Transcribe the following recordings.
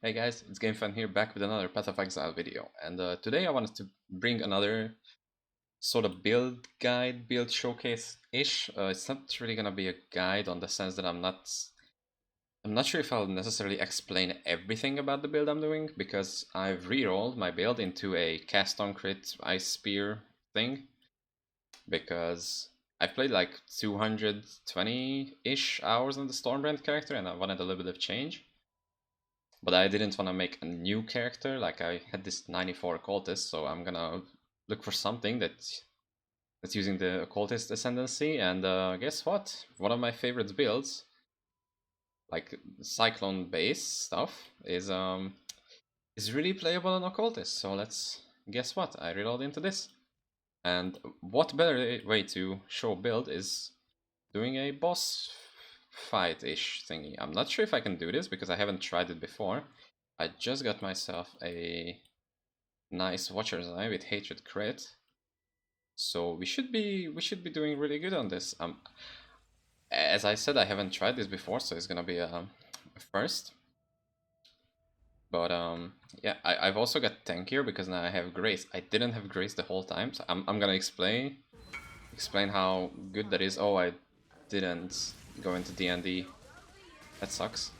Hey guys, it's GameFan here, back with another Path of Exile video, and today I wanted to bring another sort of build guide, build showcase-ish. It's not really gonna be a guide on the sense that I'm not sure if I'll necessarily explain everything about the build I'm doing, because I've rerolled my build into a cast on crit ice spear thing, because I've played like 220-ish hours on the Stormbrand character and I wanted a little bit of change. But I didn't want to make a new character, like I had this 94 Occultist, so I'm gonna look for something that's using the Occultist Ascendancy, and guess what? One of my favorite builds, like Cyclone base stuff, is really playable on Occultist, so let's guess what? I reload into this. And what better way to show build is doing a boss fight-ish thingy. I'm not sure if I can do this because I haven't tried it before. I just got myself a nice Watcher's Eye with Hatred crit, so we should be doing really good on this. As I said, I haven't tried this before, so it's gonna be a first. But yeah, I've also got tankier because now I have Grace. I didn't have Grace the whole time, so I'm gonna explain how good that is. Oh, I didn't go into D&D. That sucks.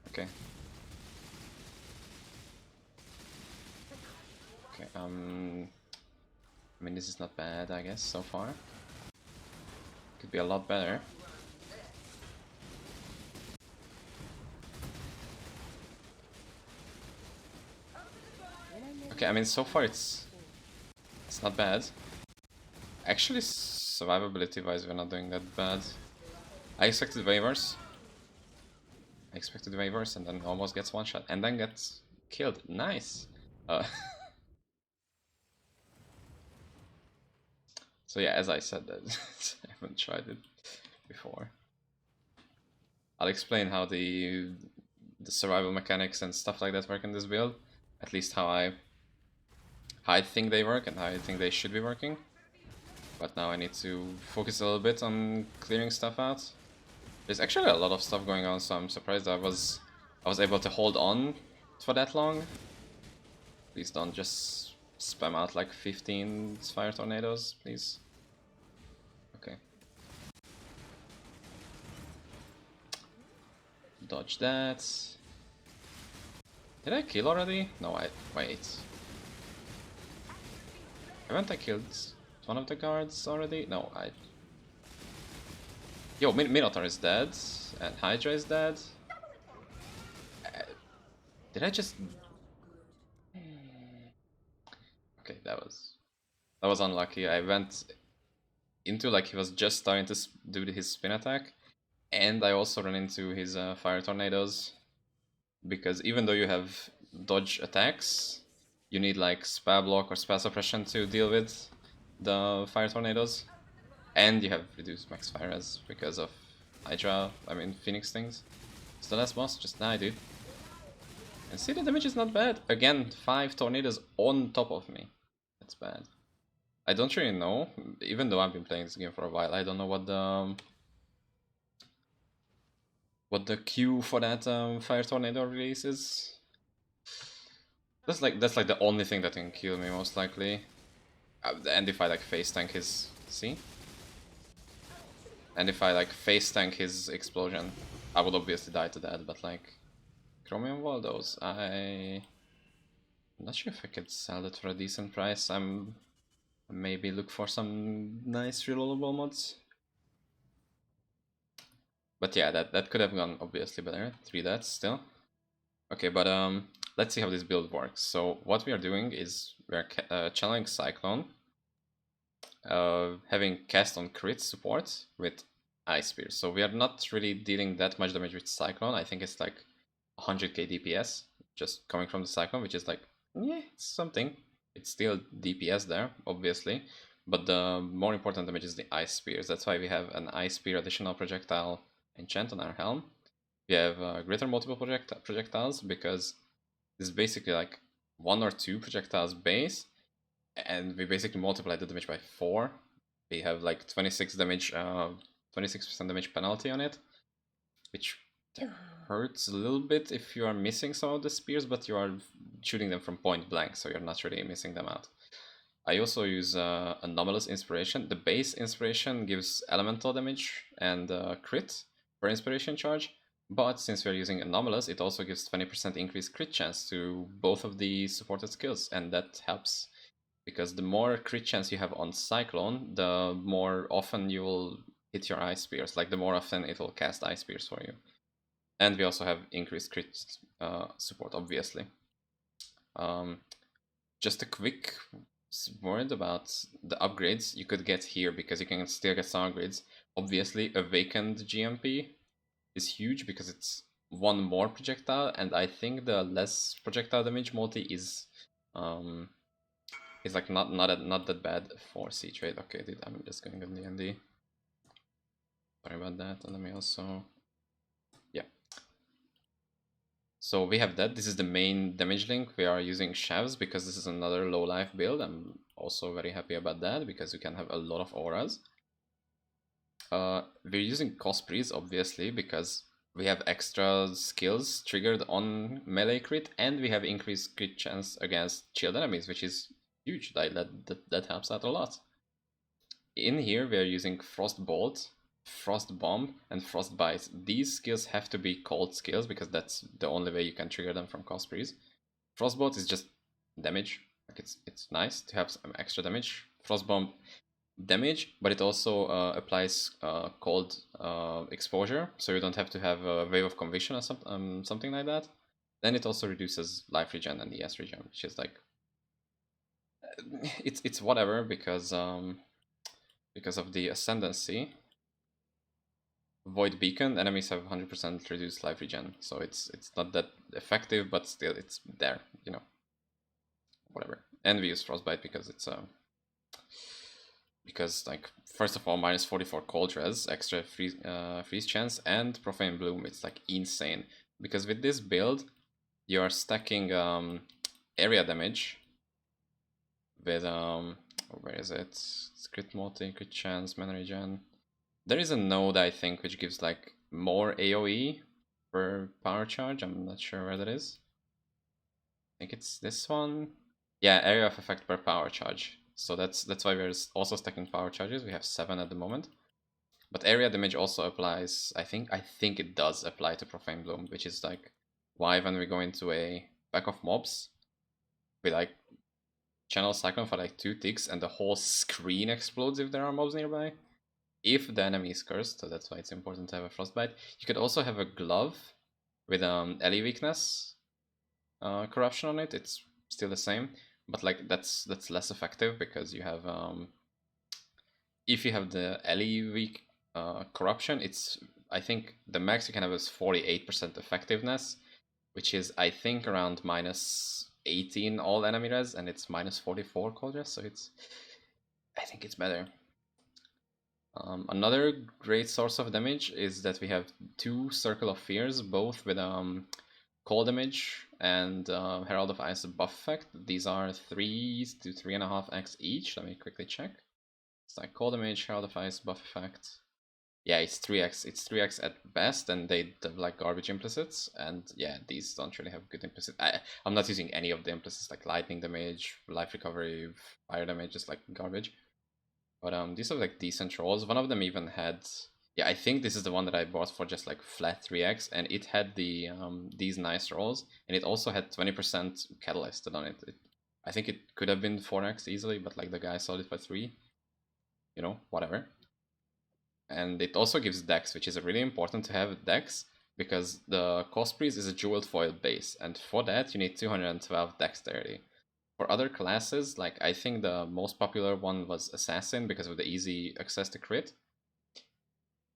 Okay. Okay, I mean, this is not bad, I guess, so far. Could be a lot better. Okay, I mean, so far it's not bad. Actually, survivability-wise, we're not doing that bad. I expected waivers. And then almost gets one shot, and then gets killed. Nice! So yeah, as I said, that I haven't tried it before. I'll explain how the survival mechanics and stuff like that work in this build. At least how I think they work and how I think they should be working. But now I need to focus a little bit on clearing stuff out. There's actually a lot of stuff going on, so I'm surprised I was able to hold on for that long. Please don't just spam out like 15 fire tornadoes, please. Okay. Dodge that. Did I kill already? No, wait. Haven't I killed one of the guards already? No, Yo, Minotaur is dead, and Hydra is dead. Did I just... Okay, that was unlucky. I went into, like, he was just starting to do his spin attack, and I also ran into his fire tornadoes, because even though you have dodge attacks, you need like spell block or spell suppression to deal with the fire tornadoes, and you have reduced max fire res because of Hydra, I mean Phoenix things. So the last boss just die, dude. And see, the damage is not bad. Again, 5 tornadoes on top of me. That's bad. I don't really know, even though I've been playing this game for a while, I don't know what the queue for that fire tornado release is. That's like the only thing that can kill me most likely. And if I like face tank his, see? And if I like face tank his explosion, I would obviously die to that, but like Chromium Waldos, I'm not sure if I could sell it for a decent price. I'm maybe look for some nice reloadable mods. But yeah, that could have gone obviously better. 3 deaths still. Okay, but let's see how this build works. So what we are doing is we're channeling Cyclone, having cast on crit support with Ice Spear. So we are not really dealing that much damage with Cyclone. I think it's like 100k DPS just coming from the Cyclone, which is like, yeah, it's something. It's still DPS there, obviously. But the more important damage is the Ice Spears. That's why we have an Ice Spear additional projectile enchant on our helm. We have greater multiple projectiles because this is basically like 1 or 2 projectiles base, and we basically multiply the damage by 4. We have like 26% damage penalty on it, which hurts a little bit if you are missing some of the spears, but you are shooting them from point blank, so you're not really missing them out. I also use Anomalous Inspiration. The base Inspiration gives elemental damage and crit per Inspiration charge, but since we're using Anomalous, it also gives 20% increased crit chance to both of the supported skills, and that helps because the more crit chance you have on Cyclone, the more often you will hit your Ice Spears, like the more often it will cast Ice Spears for you. And we also have increased crit support, obviously. Just a quick word about the upgrades you could get here, because you can still get some upgrades. Obviously, Awakened GMP is huge because it's one more projectile, and I think the less projectile damage multi is like not that bad for Siege Rate. Okay, dude, I'm just going on D&D. Sorry about that. And let me also, yeah. So we have that. This is the main damage link. We are using Shavs because this is another low life build. I'm also very happy about that because you can have a lot of auras. We're using Cospreys, obviously, because we have extra skills triggered on melee crit, and we have increased crit chance against shield enemies, which is huge. That helps out a lot. In here, we are using Frostbolt, Frost Bomb, and Frostbite. These skills have to be cold skills because that's the only way you can trigger them from Cospreys. Frostbolt is just damage. Like it's nice to have some extra damage. Frostbomb damage, but it also applies cold exposure, so you don't have to have a wave of conviction or something like that. Then it also reduces life regen and ES regen, which is like it's whatever because of the ascendancy. Void Beacon, enemies have 100% reduced life regen, so it's not that effective, but still it's there, you know. Whatever. And we use Frostbite because it's because like first of all minus 44 cold res, extra freeze chance, and Profane Bloom. It's like insane because with this build you are stacking area damage with where is it? It's crit multi, crit chance, mana regen. There is a node I think which gives like more AoE per power charge. I'm not sure where that is. I think it's this one. Yeah, area of effect per power charge. So that's why we're also stacking power charges. We have 7 at the moment. But area damage also applies. I think it does apply to Profane Bloom, which is like why when we go into a pack of mobs, we like channel Cyclone for like 2 ticks and the whole screen explodes if there are mobs nearby. If the enemy is cursed, so that's why it's important to have a Frostbite. You could also have a glove with Ellie weakness corruption on it. It's still the same, but like that's less effective because you have if you have the Ellie weak corruption, it's I think the max you can have is 48% effectiveness, which is I think around minus 18 all enemy res, and it's minus 44 cold res, so I think it's better. Another great source of damage is that we have 2 Circle of Fears, both with cold damage and Herald of Ice buff effect. These are 3 to 3.5x each. Let me quickly check. It's like cold damage, Herald of Ice buff effect. Yeah, it's 3x. It's 3x at best, and they have like garbage implicits. And yeah, these don't really have good implicits. I'm not using any of the implicits like lightning damage, life recovery, fire damage, just like garbage. But these are like decent rolls. One of them even had, yeah, I think this is the one that I bought for just like flat 3x, and it had the these nice rolls, and it also had 20% catalyst on it. I think it could have been 4x easily, but like the guy sold it for 3. You know, whatever. And it also gives dex, which is really important to have dex, because the Cospreys is a jeweled foil base, and for that you need 212 dexterity. For other classes, like I think the most popular one was Assassin because of the easy access to crit.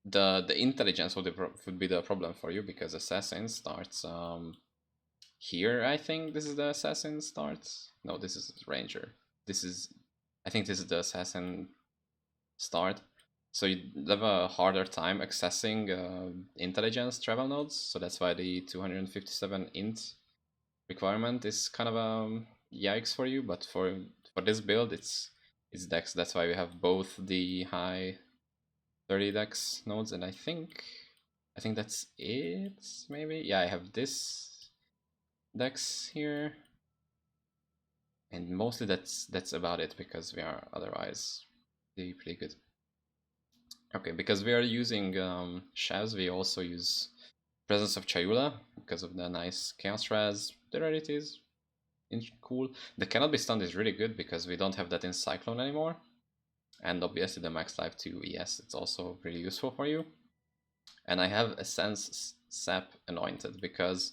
The intelligence would be the problem for you because Assassin starts here. I think this is the Assassin starts. No, this is Ranger. I think this is the Assassin start. So you have a harder time accessing intelligence travel nodes. So that's why the 257 int requirement is kind of a yikes for you, but for this build it's dex. That's why we have both the high 30 dex nodes, and I think I think that's it, maybe? Yeah, I have this dex here. And mostly that's about it, because we are otherwise pretty good. Okay, because we are using Shavs, we also use Presence of Chayula, because of the nice Chaos Raz. The rarity is cool. The Cannot Be Stunned is really good, because we don't have that in Cyclone anymore. And obviously the Max Life 2 ES, it's also really useful for you. And I have a Sense Sap Anointed, because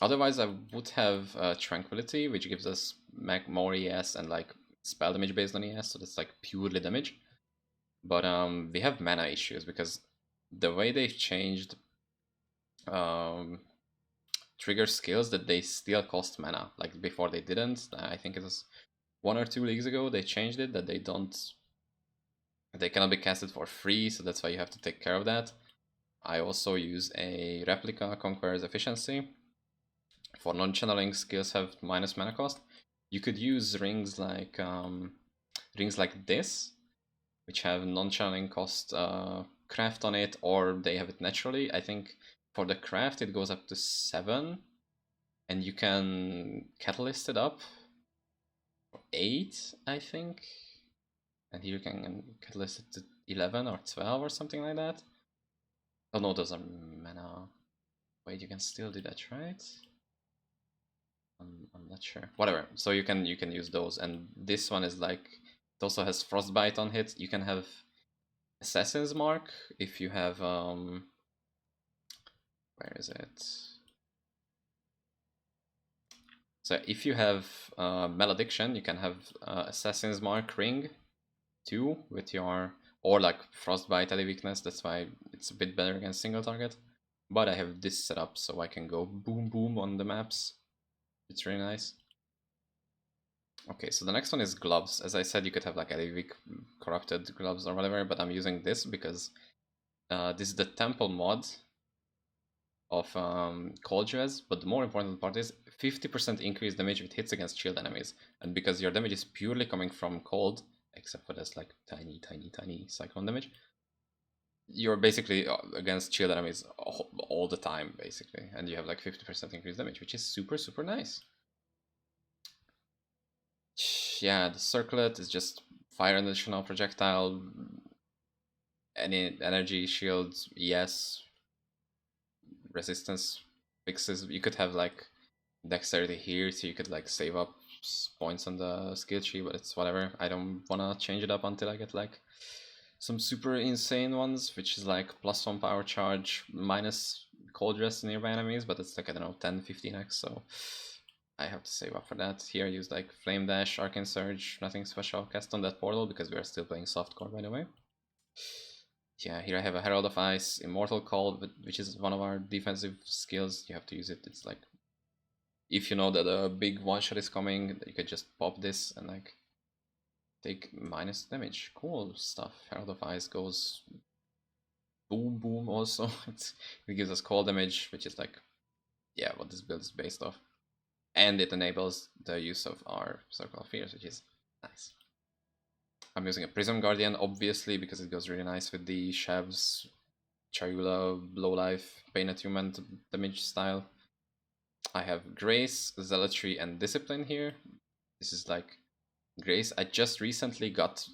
otherwise I would have Tranquility, which gives us more ES and like spell damage based on ES, so that's like purely damage. But we have mana issues, because the way they've changed trigger skills, that they still cost mana. Like before they didn't. I think it was 1 or 2 leagues ago they changed it, that they cannot be casted for free, so that's why you have to take care of that. I also use a Replica Conqueror's Efficiency. For non-channeling, skills have minus mana cost. You could use rings like this, which have non-channeling cost craft on it, or they have it naturally. I think for the craft it goes up to 7, and you can catalyst it up for 8, I think. And here you can catalyst it to 11 or 12 or something like that. Oh no, those are mana. Wait, you can still do that, right? I'm not sure. Whatever. So you can use those, and this one is like, it also has frostbite on hit. You can have Assassin's Mark if you have where is it? So if you have Malediction, you can have Assassin's Mark Ring 2 with your, or like Frostbite Ally Weakness. That's why it's a bit better against single target. But I have this set up so I can go boom boom on the maps. It's really nice. Okay, so the next one is gloves. As I said, you could have like Ally Weak corrupted gloves or whatever, but I'm using this because this is the temple mod of Cold Dress, but the more important part is 50% increased damage with hits against shield enemies. And because your damage is purely coming from cold, except for this like tiny cyclone damage, you're basically against shield enemies all the time, basically. And you have like 50% increased damage, which is super nice. Yeah, the circlet is just fire and additional projectile, any energy shields, yes, resistance fixes. You could have like dexterity here, so you could like save up points on the skill tree, but it's whatever. I don't wanna change it up until I get like some super insane ones, which is like +1 power charge, minus cold rest nearby enemies, but it's like, I don't know, 10-15x, so I have to save up for that. Here I use like Flame Dash, Arcane Surge, nothing special cast on that portal, because we are still playing softcore, by the way. Yeah, here I have a Herald of Ice, Immortal Call, which is one of our defensive skills. You have to use it. It's like, if you know that a big one-shot is coming, you could just pop this and like take minus damage. Cool stuff. Herald of Ice goes boom boom also. It gives us cold damage, which is like, yeah, what this build is based off. And it enables the use of our Circle of Fears, which is nice. I'm using a Prism Guardian, obviously, because it goes really nice with the Shavs, Chayula, Low Life, Pain Attunement damage style. I have Grace, Zealotry, and Discipline here. This is like Grace. I just recently got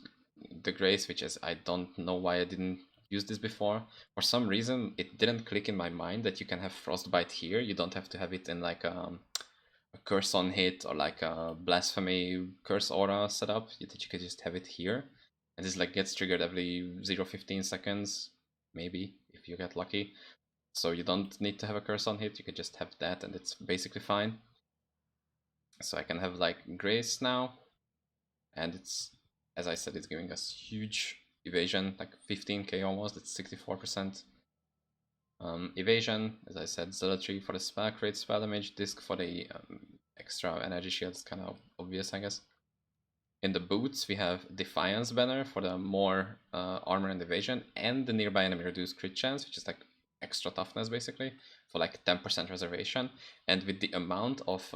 the Grace, which is, I don't know why I didn't use this before. For some reason, it didn't click in my mind that you can have Frostbite here. You don't have to have it in like a Curse on hit or like a Blasphemy Curse Aura setup. That you could just have it here. And this like gets triggered every 0.15 seconds, maybe, if you get lucky. So you don't need to have a curse on hit, you could just have that and it's basically fine. So I can have like Grace now, and it's, as I said, it's giving us huge evasion, like 15k almost, it's 64%. Evasion, as I said, Zealotry for the spell, create spell damage, Disc for the extra energy shield, it's kind of obvious, I guess. In the boots, we have Defiance banner for the more armor and evasion, and the nearby enemy reduced crit chance, which is like extra toughness basically, for like 10% reservation. And with the amount of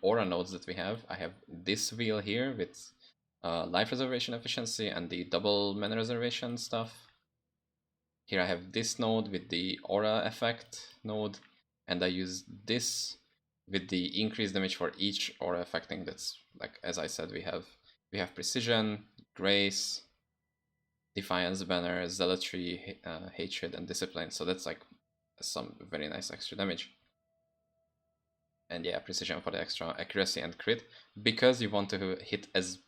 aura nodes that we have, I have this wheel here with life reservation efficiency and the double mana reservation stuff. here I have this node with the aura effect node, and I use this with the increased damage for each aura affecting. That's like, as I said, we have precision, grace, defiance, banner, zealotry, hatred, and discipline. So that's like some very nice extra damage. And yeah, precision for the extra accuracy and crit, because you want to hit as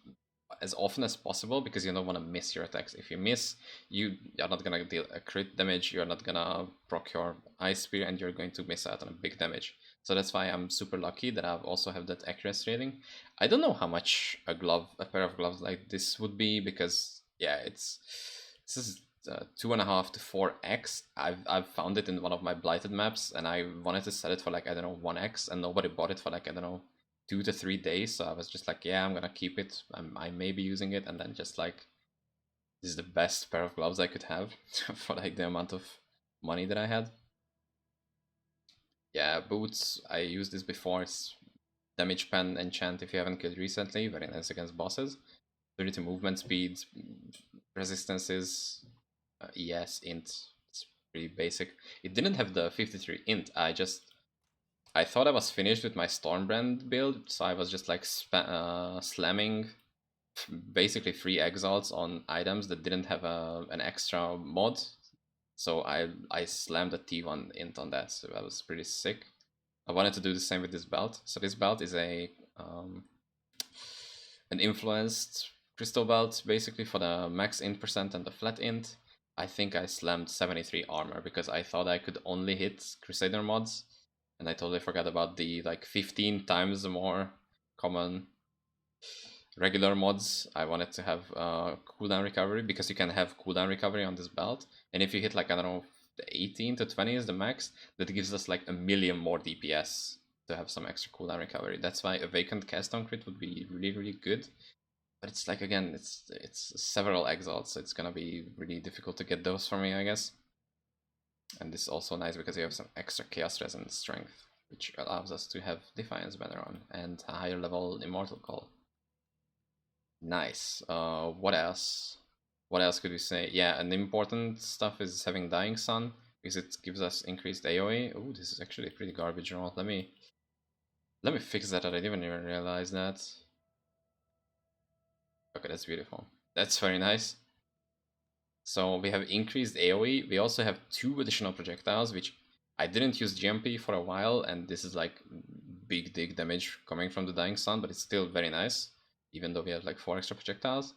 often as possible, because you don't want to miss your attacks. If you miss, you're not gonna deal a crit damage, you're not gonna proc your ice spear, and you're going to miss out on a big damage. So that's why I'm super lucky that I also have that accuracy rating. I don't know how much a pair of gloves like this would be, because yeah, this is 2.5 to 4x. I've found it in one of my blighted maps, and I wanted to sell it for like, I don't know, 1x, and nobody bought it for like, I don't know, 2 to 3 days. So I was just like, yeah, I'm gonna keep it. I may be using it, and then just like, this is the best pair of gloves I could have for like the amount of money that I had. Yeah, boots, I used this before. It's damage pen enchant if you haven't killed recently, very nice against bosses. 32 movement speed, resistances, ES, int. It's pretty basic. It didn't have the 53 int. I thought I was finished with my Stormbrand build, so I was just like slamming basically free exiles on items that didn't have an extra mod. So I slammed a T1 int on that, so that was pretty sick. I wanted to do the same with this belt. So this belt is an influenced crystal belt, basically for the max int percent and the flat int. I think I slammed 73 armor because I thought I could only hit Crusader mods, and I totally forgot about the like 15 times more common regular mods. I wanted to have cooldown recovery, because you can have cooldown recovery on this belt, and if you hit like, I don't know, the 18 to 20 is the max, that gives us like a million more DPS to have some extra cooldown recovery. That's why a vacant cast on crit would be really, really good. But it's like, again, it's several exiles, so it's gonna be really difficult to get those for me, I guess. And this is also nice because you have some extra chaos resonance strength, which allows us to have Defiance banner on and a higher level Immortal Call. Nice. What else? What else could we say? Yeah, and the important stuff is having Dying Sun, because it gives us increased AoE. Oh, this is actually a pretty garbage roll. Let me fix that. I didn't even realize that. Okay, that's beautiful. That's very nice. So we have increased AoE. We also have 2 additional projectiles, which I didn't use GMP for a while, and this is like big dig damage coming from the Dying Sun, but it's still very nice, even though we have like 4 extra projectiles.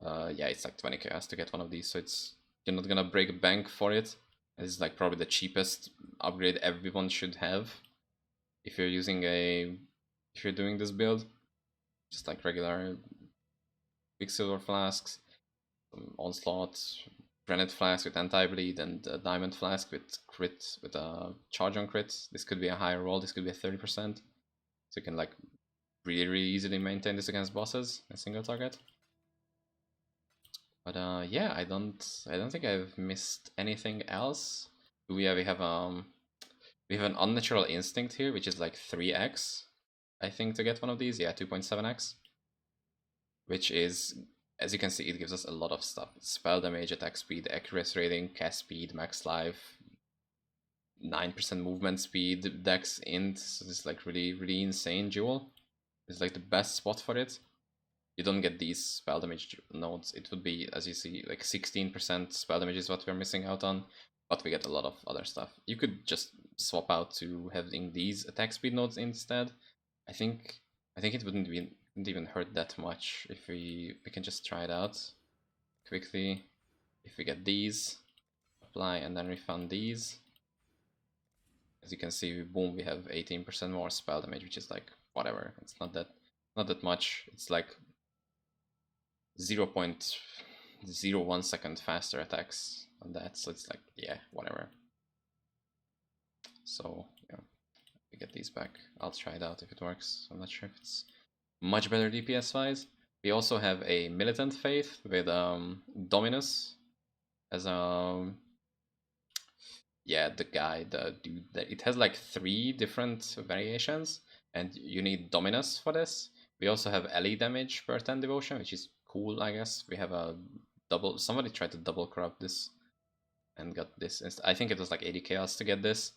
Yeah, it's like 20 chaos to get one of these, so you're not gonna break a bank for it. This is like probably the cheapest upgrade everyone should have if you're if you're doing this build. Just like regular Quicksilver flasks, Onslaught, Granite Flask with anti-bleed, and Diamond Flask with crit, with a charge on crit. This could be a higher roll, this could be a 30%. So you can like really, really easily maintain this against bosses, a single target. But yeah, I don't think I've missed anything else. We have we have an unnatural instinct here, which is like 3x, I think, to get one of these. Yeah, 2.7x, which is, as you can see, it gives us a lot of stuff: spell damage, attack speed, accuracy rating, cast speed, max life, 9% movement speed, dex int. So this is like really, really insane jewel. It's like the best spot for it. You don't get these spell damage nodes. It would be, as you see, like 16% spell damage is what we're missing out on, but we get a lot of other stuff. You could just swap out to having these attack speed nodes instead. I think it wouldn't even hurt that much if we can just try it out quickly. If we get these, apply, and then refund these, as you can see, boom, we have 18% more spell damage, which is like whatever. It's not that much. It's like 0.01 second faster attacks on that, so it's like, yeah, whatever. So yeah, we get these back. I'll try it out if it works. I'm not sure if it's much better DPS wise. We also have a Militant Faith with Dominus as yeah, the dude, it has like 3 different variations, and you need Dominus for this. We also have LE damage per 10 devotion, which is cool, I guess. We have a double, somebody tried to double corrupt this and got this. I think it was like 80 chaos to get this.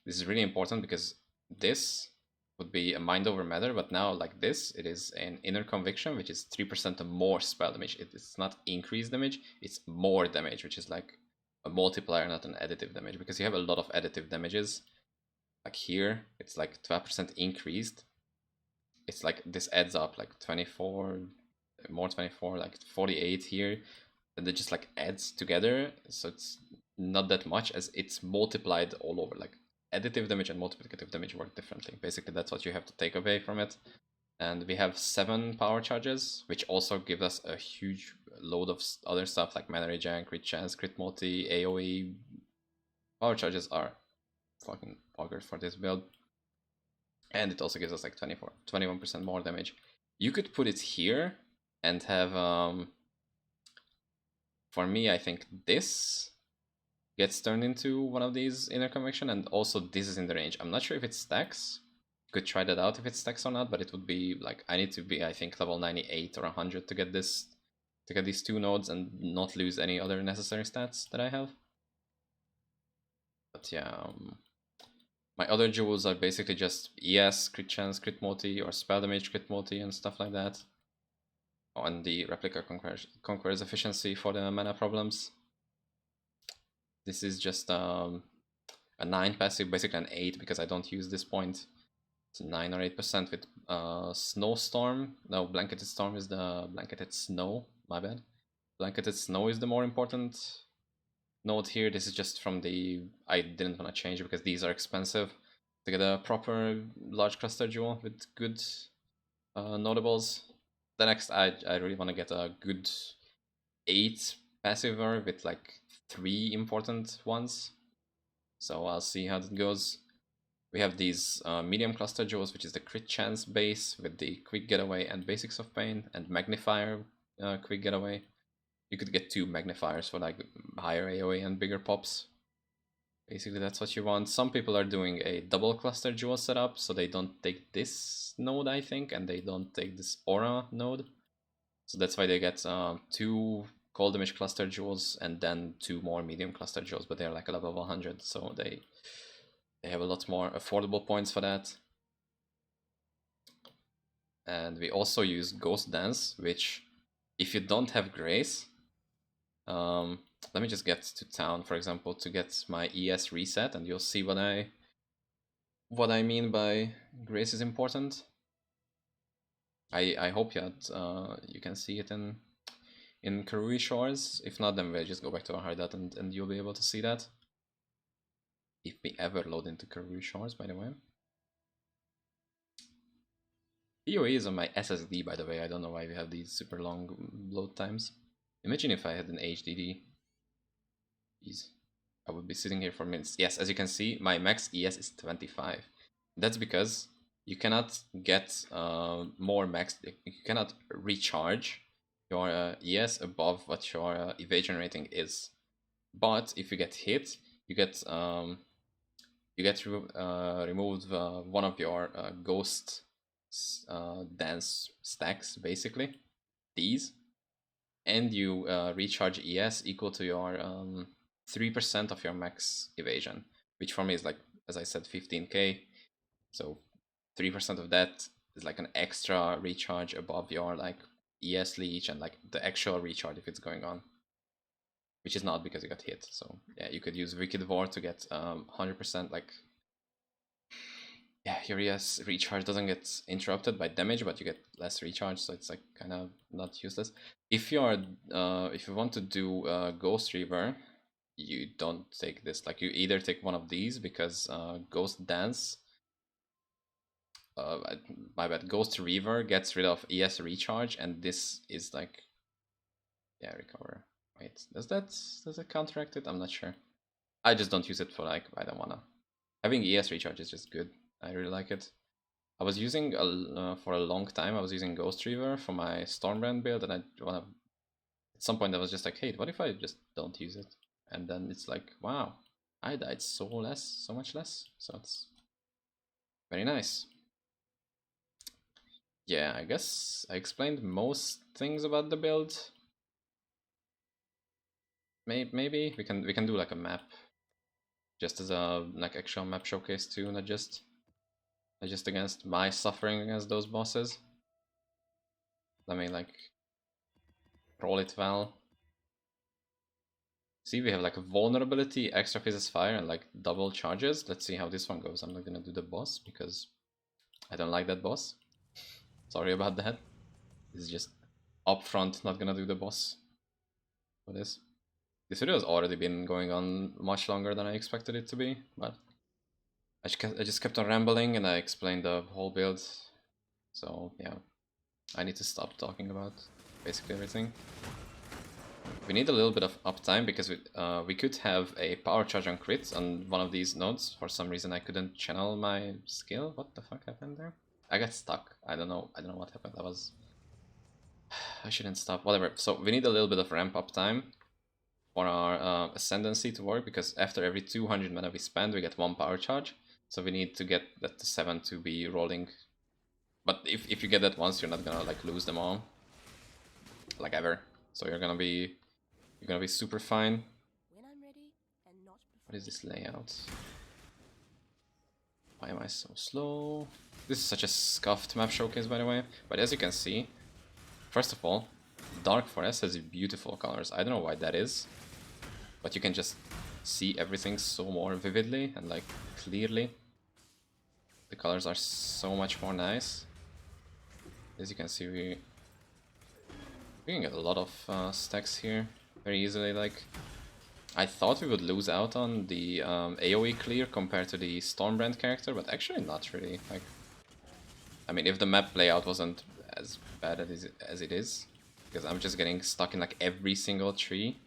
This is really important because this would be a mind over matter, but now like this, it is an inner conviction, which is 3% more spell damage. It's not increased damage, it's more damage, which is like a multiplier, not an additive damage, because you have a lot of additive damages. Like here, it's like 12% increased. It's like this adds up like 24, more 24, like 48 here, and it just like adds together. So it's not that much as it's multiplied all over. Like additive damage and multiplicative damage work differently. Basically, that's what you have to take away from it. And we have 7 power charges, which also give us a huge load of other stuff like mana regen, crit chance, crit multi, AoE. Power charges are fucking poggers for this build. And it also gives us like 21% more damage. You could put it here and have, for me, I think this gets turned into one of these inner conviction, and also this is in the range. I'm not sure if it stacks. You could try that out if it stacks or not, but it would be like, I need to be, I think, level 98 or 100 to get this, to get these 2 nodes and not lose any other necessary stats that I have. But yeah, my other jewels are basically just ES, crit chance, crit multi, or spell damage, crit multi, and stuff like that. Oh, and the replica conqueror's efficiency for the mana problems. This is just a 9 passive, basically an 8 because I don't use this point. It's 9 or 8% with Snowstorm. No, Blanketed Storm is the Blanketed Snow, my bad. Blanketed Snow is the more important node here. This is just from the, I didn't want to change because these are expensive. To get a proper large cluster jewel with good notables. The next, I really want to get a good 8 passiver with like 3 important ones. So I'll see how that goes. We have these medium cluster jewels, which is the crit chance base with the quick getaway and basics of pain, and magnifier quick getaway. You could get 2 magnifiers for like higher AoE and bigger pops. Basically, that's what you want. Some people are doing a double cluster jewel setup, so they don't take this node, I think, and they don't take this aura node. So that's why they get 2 cold damage cluster jewels and then 2 more medium cluster jewels, but they're like a level 100, so they have a lot more affordable points for that. And we also use Ghost Dance, which, if you don't have Grace, let me just get to town, for example, to get my ES reset, and you'll see what I mean by Grace is important. I hope you can see it in Karui Shores. If not, then we'll just go back to Hardat and you'll be able to see that. If we ever load into Karui Shores, by the way. PoE is on my SSD, by the way. I don't know why we have these super long load times. Imagine if I had an HDD. Jeez. I would be sitting here for minutes. Yes, as you can see, my max ES is 25. That's because you cannot get more max. You cannot recharge your ES above what your evasion rating is. But if you get hit, you get removed one of your ghost dance stacks, basically these, and you recharge ES equal to your 3% of your max evasion, which for me is like, as I said, 15k. So 3% of that is like an extra recharge above your like ES leech and like the actual recharge if it's going on, which is not because you got hit. So yeah, you could use Wicked War to get 100% like, yeah, your ES recharge doesn't get interrupted by damage, but you get less recharge, so it's like kind of not useless. If you want to do Ghost Reaver, you don't take this. Like, you either take one of these because Ghost Dance, my bad, Ghost Reaver gets rid of ES recharge, and this is like, yeah, recover. Wait, does it counteract it? I'm not sure. I just don't use it for like, I don't wanna. Having ES recharge is just good. I really like it. I was using for a long time. I was using Ghost Reaver for my Stormbrand build, and at some point I was just like, hey, what if I just don't use it? And then it's like, wow, I died so much less. So it's very nice. Yeah, I guess I explained most things about the build. maybe we can do like a map, just as a like actual map showcase too, not just against my suffering against those bosses. Let me like roll it well. See, we have like a vulnerability, extra phases fire, and like double charges. Let's see how this one goes. I'm not gonna do the boss because I don't like that boss. Sorry about that. This is just upfront, not gonna do the boss for this. This video has already been going on much longer than I expected it to be, but I just kept on rambling and I explained the whole build. So yeah, I need to stop talking about basically everything. We need a little bit of uptime because we could have a power charge on crits on one of these nodes. For some reason I couldn't channel my skill. What the fuck happened there? I got stuck. I don't know what happened. I shouldn't stop. Whatever. So we need a little bit of ramp up time for our ascendancy to work, because after every 200 mana we spend we get 1 power charge. So we need to get that to 7 to be rolling. But if you get that once, you're not gonna like lose them all. Like ever. So you're gonna be super fine. What is this layout? Why am I so slow? This is such a scuffed map showcase, by the way. But as you can see, first of all, Dark Forest has beautiful colors. I don't know why that is, but you can just see everything so more vividly and like clearly. The colors are so much more nice. As you can see, we can get a lot of stacks here very easily. Like, I thought we would lose out on the AoE clear compared to the Stormbrand character, but actually not really. Like, I mean, if the map layout wasn't as bad as it is, because I'm just getting stuck in like every single tree,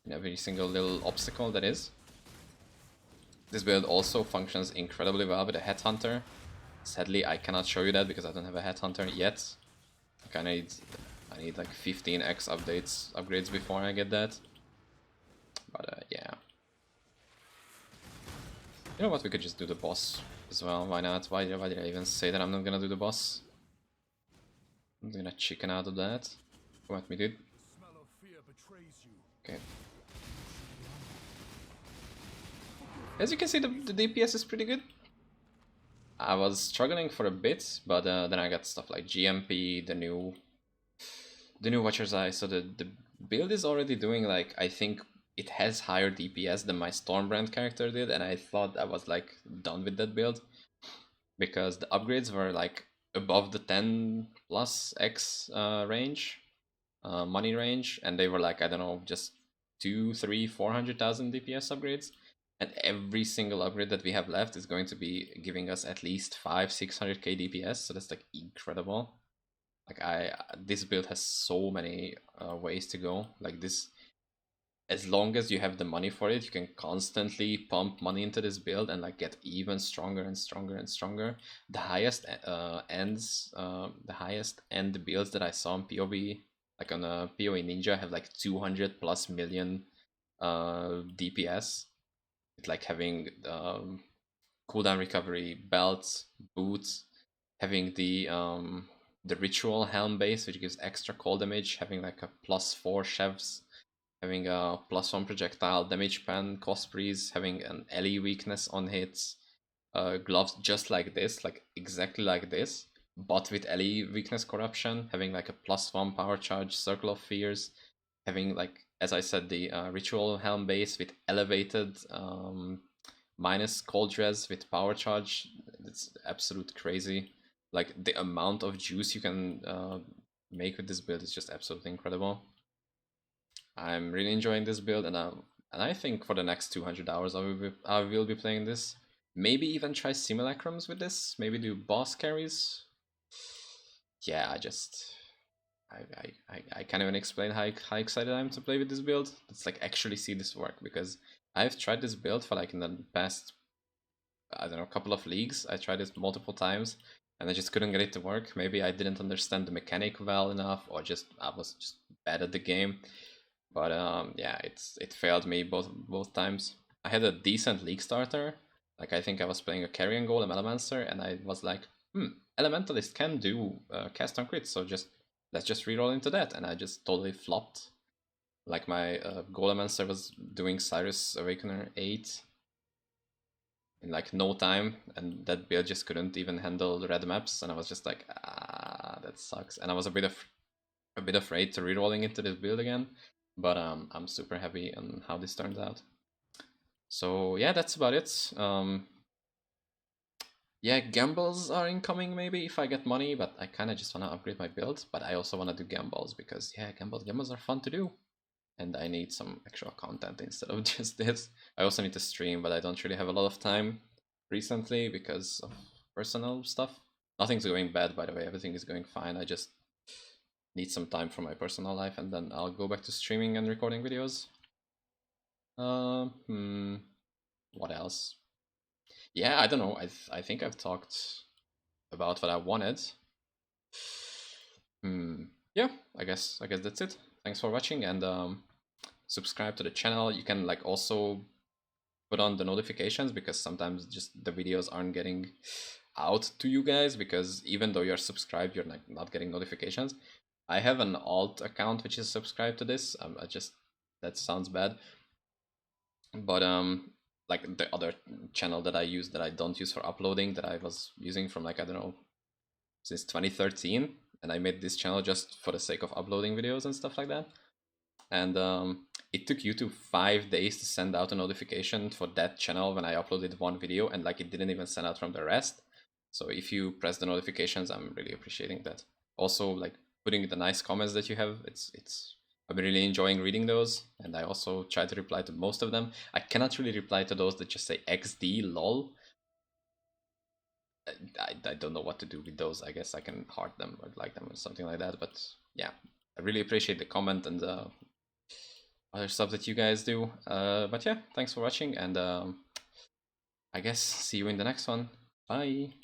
in every single little obstacle that is. This build also functions incredibly well with a Headhunter. Sadly, I cannot show you that because I don't have a Headhunter yet. Like, I need like 15x upgrades before I get that. But yeah. You know what, we could just do the boss as well, why not? Why did I even say that I'm not gonna do the boss? I'm gonna chicken out of that. Come at me, dude. Okay. As you can see, the DPS is pretty good. I was struggling for a bit, but then I got stuff like GMP, the new Watcher's Eye, so the build is already doing like, I think it has higher DPS than my Stormbrand character did, and I thought I was like done with that build because the upgrades were like above the 10 plus X range, money range, and they were like, I don't know, just 2, 3, 400,000 DPS upgrades. And every single upgrade that we have left is going to be giving us at least 500-600k DPS, so that's like incredible. Like this build has so many ways to go. Like this, as long as you have the money for it, you can constantly pump money into this build and like get even stronger and stronger and stronger. The highest the highest end builds that I saw on PoE, like on a PoE Ninja, have like 200 plus million DPS. It's like having cooldown recovery, belts, boots, having the ritual helm base, which gives extra cold damage, having like a +4 chefs, having a +1 projectile damage pen, Cosprees, having an LE weakness on hits, gloves just like this, like exactly like this, but with LE weakness corruption, having like a +1 power charge, Circle of Fears, having like, as I said, the ritual helm base with elevated minus cold res with power charge. It's absolute crazy. Like the amount of juice you can make with this build is just absolutely incredible. I'm really enjoying this build, and I think for the next 200 hours I will be playing this. Maybe even try simulacrums with this. Maybe do boss carries. Yeah, I can't even explain how excited I am to play with this build. Let's like actually see this work, because I've tried this build for like in the past, I don't know, couple of leagues. I tried it multiple times and I just couldn't get it to work. Maybe I didn't understand the mechanic well enough, or just I was just bad at the game. But yeah, it failed me both times. I had a decent league starter. Like, I think I was playing a Carrion Golem Elementor, and I was like, Elementalist can do cast on crit, so let's just reroll into that, and I just totally flopped. Like my Golemancer was doing Cyrus Awakener 8 in like no time, and that build just couldn't even handle the red maps, and I was just like, ah, that sucks. And I was a bit afraid to rerolling into this build again, but I'm super happy on how this turned out. So yeah, that's about it. Yeah, gambles are incoming maybe if I get money, but I kind of just want to upgrade my build. But I also want to do gambles because yeah, gambles are fun to do, and I need some actual content instead of just this. I also need to stream, but I don't really have a lot of time recently because of personal stuff. Nothing's going bad, by the way. Everything is going fine. I just need some time for my personal life, and then I'll go back to streaming and recording videos. Hmm. What else? Yeah, I don't know. I think I've talked about what I wanted. Hmm. Yeah, I guess that's it. Thanks for watching, and subscribe to the channel. You can like also put on the notifications because sometimes just the videos aren't getting out to you guys because even though you're subscribed, you're like not getting notifications. I have an alt account which is subscribed to this. I just that sounds bad, but like the other channel that I use that I don't use for uploading that I was using from like I don't know since 2013, and I made this channel just for the sake of uploading videos and stuff like that. And it took YouTube 5 days to send out a notification for that channel when I uploaded one video, and like it didn't even send out from the rest. So if you press the notifications, I'm really appreciating that. Also, like putting the nice comments that you have, it's I've been really enjoying reading those, and I also try to reply to most of them. I cannot really reply to those that just say XD lol. I don't know what to do with those. I guess I can heart them or like them or something like that. But yeah, I really appreciate the comment and other stuff that you guys do. But yeah, thanks for watching, and I guess see you in the next one. Bye.